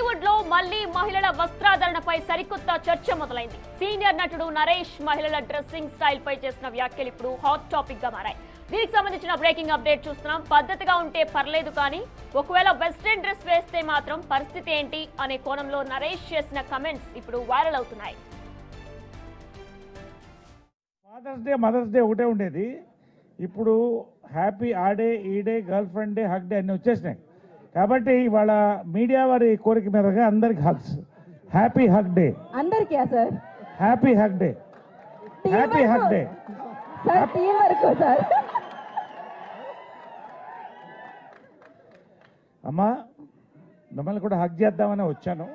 టాలీవుడ్ లో మళ్లీ మహిళల వస్త్రాధరణపై సరికొత్త చర్చ మొదలైంది. సీనియర్ నటుడు నరేష్ మహిళల డ్రెస్సింగ్ స్టైల్ పై చేసిన వ్యాఖ్యలు ఇప్పుడు హాట్ టాపిక్ గా మారాయి. దీనికి సంబంధించిన బ్రేకింగ్ అప్డేట్ చూస్తున్నాం. పద్ధతిగా ఉంటే పర్లేదు, కానీ ఒకవేళ వెస్ట్రన్ డ్రెస్ వేస్తే మాత్రం పరిస్థితి ఏంటి అనే కోణంలో నరేష్ చేసిన కమెంట్స్ ఇప్పుడు వైరల్ అవుతున్నాయి. మదర్స్ డే ఒకటే ఉండేది. ఇప్పుడు హ్యాపీ ఆ డే, ఈ day, girl friend day, hug day అన్నీ వచ్చేసినాయి. కాబట్టి ఇవాళ మీడియా వారి కోరిక మీదగా అందరికి హగ్స్. హ్యాపీ హగ్ డే అందరికీ sir. Happy hug day, happy hug day sir. Team వరకు సార్. అమ్మా, మిమ్మల్ని కూడా హగ్ చేద్దామని వచ్చాను.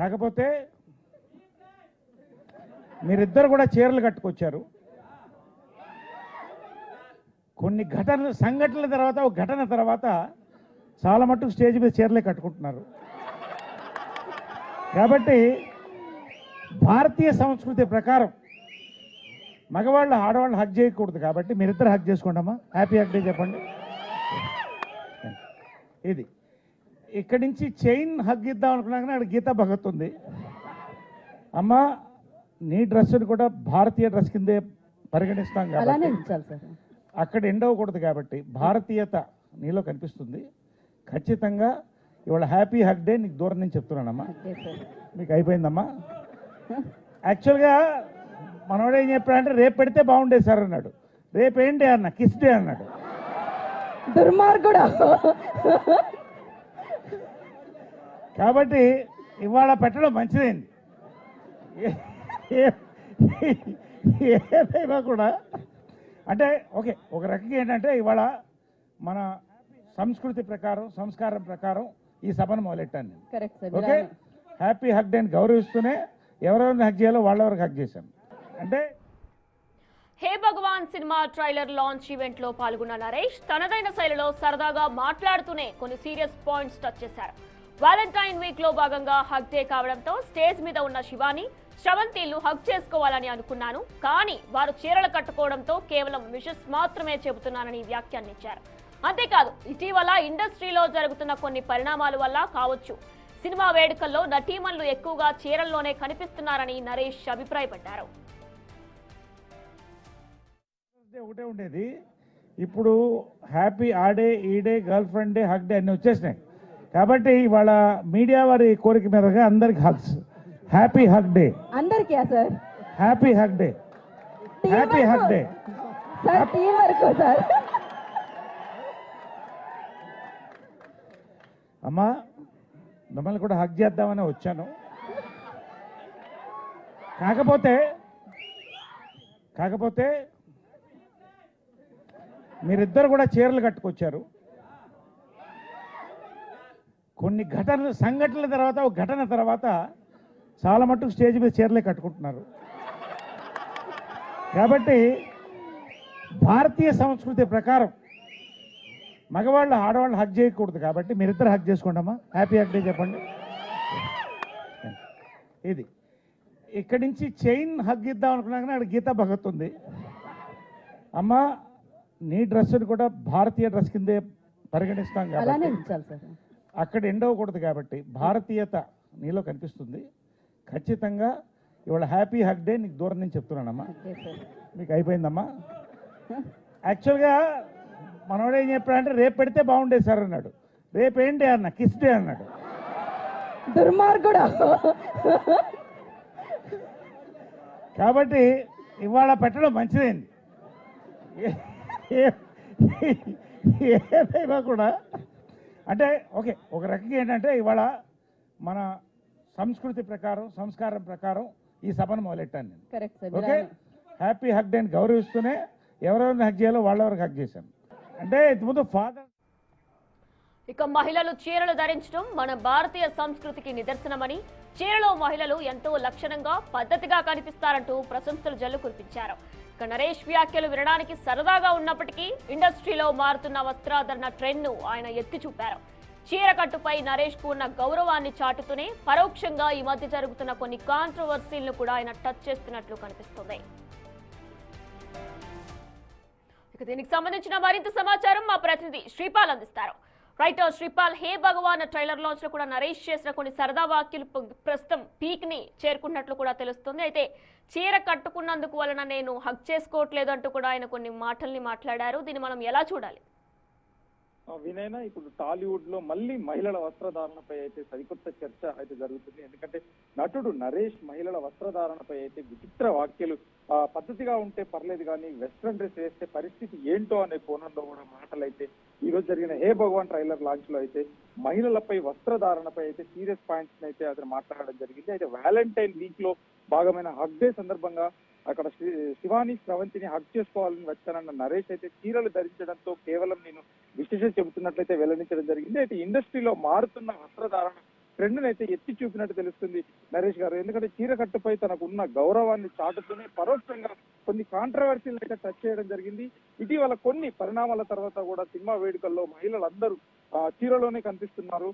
కాకపోతే మీరిద్దరు కూడా చీరలు కట్టుకొచ్చారు. కొన్ని సంఘటనల తర్వాత, ఒక ఘటన తర్వాత చాలా మట్టుకు స్టేజ్ మీద చీరలే కట్టుకుంటున్నారు. కాబట్టి భారతీయ సంస్కృతి ప్రకారం మగవాళ్ళు ఆడవాళ్ళు హగ్ చేయకూడదు. కాబట్టి మీరిద్దరు హగ్ చేసుకోండమ్మా. హ్యాపీ హగ్ డే చెప్పండి. ఇది ఇక్కడి నుంచి చైన్ హగ్ ఇద్దాం అనుకున్నాక అక్కడ గీతా భగత్ ఉంది. అమ్మ, నీ డ్రెస్సును కూడా భారతీయ డ్రెస్ కిందే పరిగణిస్తాం కాబట్టి అక్కడ ఎండ్ అవ్వకూడదు. కాబట్టి భారతీయత నీలో కనిపిస్తుంది. ఖచ్చితంగా ఇవాళ హ్యాపీ హగ్ డే నీకు దూరం నుంచి చెప్తున్నానమ్మా. మీకు అయిపోయిందమ్మా. యాక్చువల్గా మనోడు ఏం చెప్పాడంటే రేపు పెడితే బాగుండేది సార్ అన్నాడు. రేపు ఏంటి అన్న, కిస్ డే అన్నాడు. దుర్మార్గుడు. కాబట్టి ఇవాళ పెట్టడం మంచిదైంది. ఏదైనా కూడా అంటే ఓకే, ఒక రకంగా ఏంటంటే ఇవాళ మన సంస్కృతి ప్రకారం, సంస్కారం ప్రకారం ఈ సభను మొదలెట్టాను నేను. ఓకే, హ్యాపీ హగ్ డే గౌరవిస్తూనే ఎవరెవరిని హగ్ చేయాలో వాళ్ళెవరికి హగ్ చేశాను. అంటే హే భగవాన్ సినిమా ట్రైలర్ లాంచ్ ఈవెంట్ లో పాల్గొన్న నరేష్ తనదైన శైలిలో సరదాగా మాట్లాడుతూనే కొన్ని సీరియస్ పాయింట్స్ టచ్ చేశారు. వాలంటైన్ వీక్ లో భాగంగా హగ్ డే కావడంతో స్టేజ్ మీద ఉన్న శివాని, శ్రవంతిలు హగ్ చేసుకోవాలని అనుకున్నాను, కానీ వారు చీరలు కట్టుకోవడంతో కేవలం విషెస్ మాత్రమే చెబుతున్నానని వ్యాఖ్యానించారు. అంతేకాదు, ఇటీవల ఇండస్ట్రీలో జరుగుతున్న కొన్ని పరిణామాల వల్ల కావచ్చు సినిమా వేడుకల్లో నటీమణులు ఎక్కువగా చీరల్లోనే కనిపిస్తున్నారని నరేష్ అభిప్రాయపడ్డారు. ఒకటే ఉండేది. ఇప్పుడు హ్యాపీ ఆ డే, ఈ day, girl friend day, hug day అన్నీ వచ్చేసినాయి. కాబట్టి ఇవాళ మీడియా వారి కోరిక మీదగా అందరికి హగ్స్. హ్యాపీ హగ్ డే అందరికీ sir. Happy hug day, happy hug day sir. Team వరకు సార్. అమ్మా, మిమ్మల్ని కూడా హగ్ చేద్దామని వచ్చాను. కాకపోతే మీరిద్దరు కూడా చీరలు కట్టుకొచ్చారు. కొన్ని సంఘటనల తర్వాత, ఒక ఘటన తర్వాత చాలా మట్టుకు స్టేజ్ మీద చీరలే కట్టుకుంటున్నారు. కాబట్టి భారతీయ సంస్కృతి ప్రకారం మగవాళ్ళు ఆడవాళ్ళు హగ్ చేయకూడదు. కాబట్టి మీరిద్దరు హగ్ చేసుకోండమ్మా. హ్యాపీ హగ్ డే చెప్పండి. ఇది ఇక్కడి నుంచి చైన్ హగ్ ఇద్దాం అనుకున్నాక అక్కడ గీతా భగత్ ఉంది. అమ్మ, నీ డ్రెస్సును కూడా భారతీయ డ్రెస్ కిందే పరిగణిస్తాం కాబట్టి అక్కడ ఎండ్ అవ్వకూడదు. కాబట్టి భారతీయత నీలో కనిపిస్తుంది. ఖచ్చితంగా ఇవాళ హ్యాపీ హగ్ డే నీకు దూరం నుంచి చెప్తున్నానమ్మా. మీకు అయిపోయిందమ్మా. యాక్చువల్గా మనోడు ఏం చెప్పాడంటే రేపు పెడితే బాగుండేది సార్ అన్నాడు. రేపు ఏంటి అన్న, కిస్ డే అన్నాడు. దుర్మార్గుడు. కాబట్టి ఇవాళ పెట్టడం మంచిదైంది. ఏదైనా కూడా అంటే ఓకే, ఒక రకంగా ఏంటంటే ఇవాళ మన సంస్కృతి ప్రకారం, సంస్కారం ప్రకారం ఈ సభను మొదలెట్టాను నేను. ఓకే, హ్యాపీ హగ్ డే గౌరవిస్తూనే ఎవరెవరిని హగ్ చేయాలో వాళ్ళెవరికి హగ్ చేశాను. అంటే ఇంతకుముందు ఫాదర్. ఇక మహిళలు చీరలు ధరించడం మన భారతీయ సంస్కృతికి నిదర్శనమని, చీరలో మహిళలు ఎంతో లక్షణంగా, పద్ధతిగా కనిపిస్తారంటూ ప్రశంసలు జల్లు కురిపించారు. ఇక నరేష్ వ్యాఖ్యలు వినడానికి సరదాగా ఉన్నప్పటికీ ఇండస్ట్రీలో మారుతున్న వస్త్రాధరణ ట్రెండ్ ను ఆయన ఎత్తి చూపారు. చీర కట్టుపై నరేష్ కు ఉన్న గౌరవాన్ని చాటుతూనే పరోక్షంగా ఈ మధ్య జరుగుతున్న కొన్ని కాంట్రవర్సీలను కూడా ఆయన టచ్ చేస్తున్నట్లు కనిపిస్తుంది. దీనికి సంబంధించిన మరింత సమాచారం మా ప్రతినిధి శ్రీపాల్ అందిస్తారు. రైట్ శ్రీపాల్, హే భగవాన్ ట్రైలర్ లాంచ్ లో కూడా నరేష్ చేసిన కొన్ని సరదా వ్యాఖ్యలు ప్రస్తుతం పీక్ ని చేరుకున్నట్లు కూడా తెలుస్తుంది. అయితే చీర కట్టుకున్నందుకు వలన నేను హక్ చేసుకోవట్లేదు అంటూ కూడా ఆయన కొన్ని మాటల్ని మాట్లాడారు. దీన్ని మనం ఎలా చూడాలి? వినయన, ఇప్పుడు టాలీవుడ్ లో మళ్ళీ మహిళల వస్త్రధారణపై అయితే సరికొత్త చర్చ అయితే జరుగుతుంది. ఎందుకంటే నటుడు నరేష్ మహిళల వస్త్రధారణపై అయితే విచిత్ర వ్యాఖ్యలు పద్ధతిగా ఉంటే పర్లేదు కానీ వెస్ట్రన్ డ్రెస్ వేస్తే పరిస్థితి ఏంటో అనే కోణంలో కూడా మాటలు అయితే ఈ రోజు జరిగిన హే భగవాన్ ట్రైలర్ లాంచ్ లో అయితే మహిళలపై వస్త్రధారణపై అయితే సీరియస్ పాయింట్స్ అయితే అతను మాట్లాడడం జరిగింది. అయితే వ్యాలంటైన్ వీక్ లో భాగమైన హగ్ డే సందర్భంగా అక్కడ శివాని స్రవంతిని హక్ చేసుకోవాలని వచ్చానన్న నరేష్ అయితే చీరలు ధరించడంతో కేవలం నేను విశేషం చెబుతున్నట్లయితే వెల్లడించడం జరిగింది. అయితే ఇండస్ట్రీలో మారుతున్న వస్త్రధారణ ట్రెండ్ అయితే ఎత్తి చూపినట్టు తెలుస్తుంది నరేష్ గారు. ఎందుకంటే చీర కట్టుపై తనకు ఉన్న గౌరవాన్ని చాటుతూనే పరోక్షంగా కొన్ని కాంట్రవర్సీలు అయితే టచ్ చేయడం జరిగింది. ఇటీవల కొన్ని పరిణామాల తర్వాత కూడా సినిమా వేడుకల్లో మహిళలందరూ చీరలోనే కనిపిస్తున్నారు.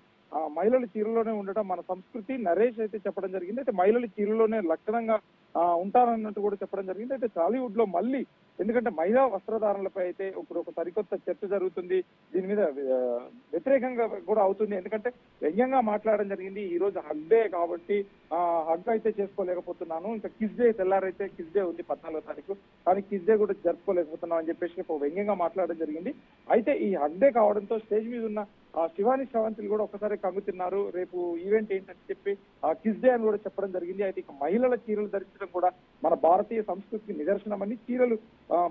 మహిళలు చీరలోనే ఉండటం మన సంస్కృతి నరేష్ అయితే చెప్పడం జరిగింది. అయితే మహిళలు చీరలోనే లక్షణంగా ఉంటారన్నట్టు కూడా చెప్పడం జరిగింది. అయితే టాలీవుడ్ లో మళ్ళీ ఎందుకంటే మహిళా వస్త్రధారణలపై అయితే ఇప్పుడు ఒక సరికొత్త చర్చ జరుగుతుంది. దీని మీద వ్యతిరేకంగా కూడా అవుతుంది. ఎందుకంటే వ్యంగ్యంగా మాట్లాడడం జరిగింది. ఈ రోజు హగ్ డే కాబట్టి హగ్ అయితే చేసుకోలేకపోతున్నాను, ఇంకా కిస్ డే తెల్లారైతే కిస్ డే ఉంది 14వ తారీఖు, కానీ కిస్ డే కూడా జరుపుకోలేకపోతున్నాం అని చెప్పేసి వ్యంగ్యంగా మాట్లాడడం జరిగింది. అయితే ఈ హగ్ డే కావడంతో స్టేజ్ మీద ఉన్న శివాని శ్రవంతులు కూడా ఒకసారి కంగుతున్నారు. రేపు ఈవెంట్ ఏంటని చెప్పి కిస్ డే అని కూడా చెప్పడం జరిగింది. అయితే ఇక మహిళల చీరలు ధరించడం కూడా మన భారతీయ సంస్కృతికి నిదర్శనమని, చీరలు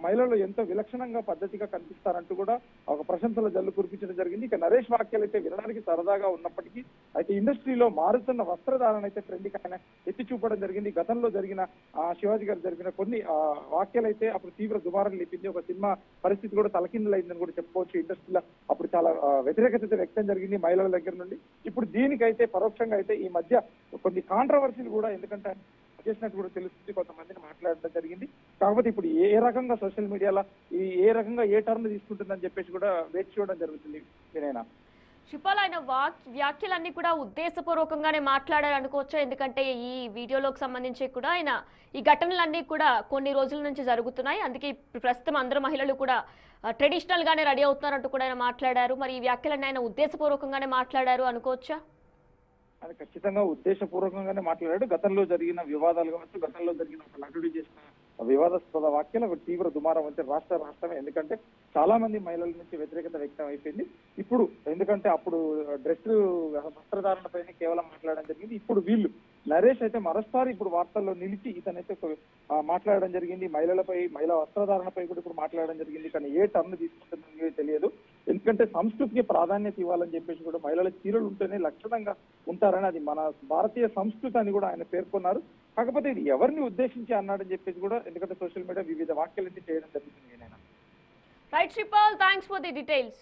మహిళలు ఎంతో విలక్షణంగా పద్ధతిగా కనిపిస్తారంటూ కూడా ఒక ప్రశంసల జల్లు కురిపించడం జరిగింది. ఇక నరేష్ వాక్యాలు అయితే వినడానికి సరదాగా ఉన్నప్పటికీ అయితే ఇండస్ట్రీలో మారుతున్న వస్త్రధారణ అయితే ట్రెండ్కి ఆయన ఎత్తి చూపడం జరిగింది. గతంలో జరిగిన శివాజీ గారు జరిగిన కొన్ని వాక్యాలు అయితే అప్పుడు తీవ్ర దుమారం లేపింది. ఒక సినిమా పరిస్థితి కూడా తలకిందులైందని కూడా చెప్పుకోవచ్చు. ఇండస్ట్రీలో అప్పుడు చాలా వ్యతిరేకత వ్యక్తం జరిగింది మహిళల దగ్గర నుండి. ఇప్పుడు దీనికైతే పరోక్షంగా అయితే ఈ మధ్య కొన్ని కాంట్రవర్సీలు కూడా ఎందుకంటే చేసినట్టు కూడా తెలుస్తుంది, కొంతమందిని మాట్లాడడం జరిగింది. కాకపోతే ఇప్పుడు ఏ రకంగా సోషల్ మీడియాలో ఏ రకంగా ఏ టర్న్ తీసుకుంటుందని చెప్పేసి కూడా వేచి చూడడం జరుగుతుంది. నేనైనా శిపాల్, ఆయన వ్యాఖ్యలన్నీ కూడా ఉద్దేశపూర్వకంగానే మాట్లాడారు అనుకోవచ్చు. ఎందుకంటే ఈ వీడియోలోకి సంబంధించి కూడా ఆయన ఈ ఘటనలన్నీ కూడా కొన్ని రోజుల నుంచి జరుగుతున్నాయి. అందుకే ప్రస్తుతం అందరూ మహిళలు కూడా ట్రెడిషనల్ గానే రెడీ అవుతున్నారంటూ కూడా ఆయన మాట్లాడారు. మరి ఈ వ్యాఖ్యలన్నీ ఆయన ఉద్దేశపూర్వకంగానే మాట్లాడారు అనుకోవచ్చా? అది ఖచ్చితంగా ఉద్దేశపూర్వకంగానే మాట్లాడాడు. గతంలో జరిగిన వివాదాలు కావచ్చు, గతంలో జరిగిన ఒక నటుడు చేసిన వివాదాస్పద వ్యాఖ్యలు ఒక తీవ్ర దుమారం అంటే రాష్ట్రమే. ఎందుకంటే చాలా మంది మహిళల నుంచి వ్యతిరేకత వ్యక్తం అయిపోయింది. ఇప్పుడు ఎందుకంటే అప్పుడు డ్రెస్ వస్త్రధారణపైన కేవలం మాట్లాడడం జరిగింది. ఇప్పుడు వీళ్ళు నరేష్ అయితే మరోసారి ఇప్పుడు వార్తల్లో నిలిచి ఇతనైతే మాట్లాడడం జరిగింది. మహిళా వస్త్రధారణపై కూడా ఇప్పుడు మాట్లాడడం జరిగింది. కానీ ఏ టర్న్ తీసుకుంటుందో తెలియదు. ఎందుకంటే సంస్కృతికి ప్రాధాన్యత ఇవ్వాలని చెప్పేసి కూడా మహిళల చీరలు ఉంటేనే లక్షణంగా ఉంటారని, అది మన భారతీయ సంస్కృతి అని కూడా ఆయన పేర్కొన్నారు. కాకపోతే ఇది ఎవరిని ఉద్దేశించి అన్నాడని చెప్పేసి కూడా ఎందుకంటే సోషల్ మీడియా వివిధ వ్యాఖ్యలు చేయడం జరుగుతుంది. Right Sripal, thanks for the details.